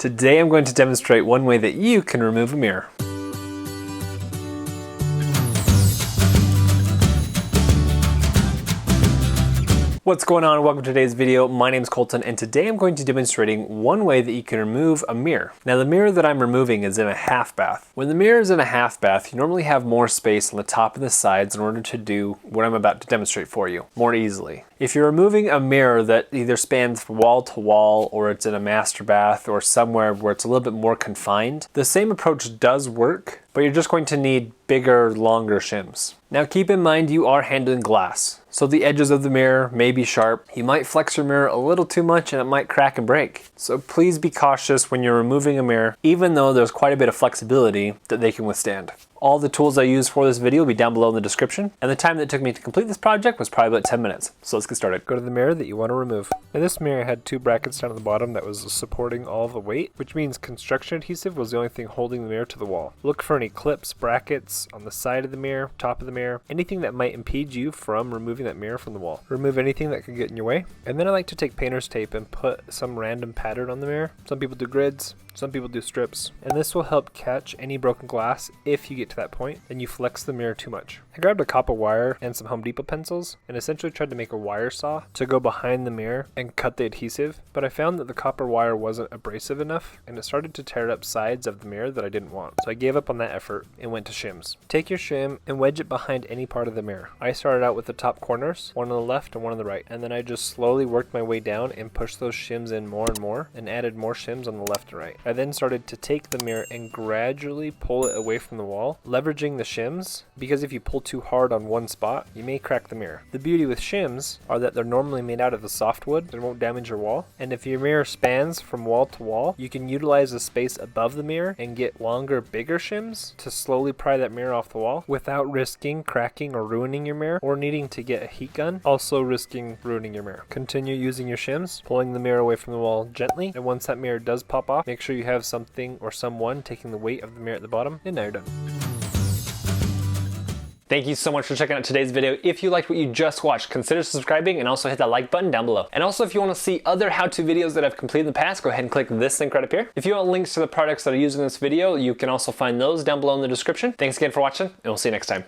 Today I'm going to demonstrate one way that you can remove a mirror. What's going on? Welcome to today's video. My name is Colton and today I'm going to be demonstrating one way that you can remove a mirror. Now the mirror that I'm removing is in a half bath. When the mirror is in a half bath, you normally have more space on the top and the sides in order to do what I'm about to demonstrate for you more easily. If you're removing a mirror that either spans wall to wall or it's in a master bath or somewhere where it's a little bit more confined, the same approach does work, but you're just going to need bigger, longer shims. Now keep in mind you are handling glass, so the edges of the mirror may be sharp. You might flex your mirror a little too much and it might crack and break. So please be cautious when you're removing a mirror, even though there's quite a bit of flexibility that they can withstand. All the tools I used for this video will be down below in the description, and the time that it took me to complete this project was probably about 10 minutes. So let's get started. Go to the mirror that you want to remove. Now this mirror had two brackets down at the bottom that was supporting all the weight, which means construction adhesive was the only thing holding the mirror to the wall. Look for any clips, brackets on the side of the mirror, top of the mirror, anything that might impede you from removing that mirror from the wall. Remove anything that could get in your way. And then I like to take painter's tape and put some random pattern on the mirror. Some people do grids, some people do strips, and this will help catch any broken glass if you get to that point and you flex the mirror too much. I grabbed a copper wire and some Home Depot pencils and essentially tried to make a wire saw to go behind the mirror and cut the adhesive, but I found that the copper wire wasn't abrasive enough and it started to tear up sides of the mirror that I didn't want. So I gave up on that effort and went to shims. Take your shim and wedge it behind any part of the mirror. I started out with the top corners, one on the left and one on the right, and then I just slowly worked my way down and pushed those shims in more and more and added more shims on the left and right. I then started to take the mirror and gradually pull it away from the wall, leveraging the shims, because if you pull too hard on one spot, you may crack the mirror. The beauty with shims are that they're normally made out of the softwood that won't damage your wall, and if your mirror spans from wall to wall, you can utilize the space above the mirror and get longer, bigger shims to slowly pry that mirror off the wall without risking cracking or ruining your mirror or needing to get a heat gun, also risking ruining your mirror. Continue using your shims, pulling the mirror away from the wall gently, and once that mirror does pop off, make sure you have something or someone taking the weight of the mirror at the bottom, and now you're done. Thank you so much for checking out today's video. If you liked what you just watched, consider subscribing and also hit that like button down below. And also if you want to see other how-to videos that I've completed in the past, go ahead and click this link right up here. If you want links to the products that I use in this video, you can also find those down below in the description. Thanks again for watching, and we'll see you next time.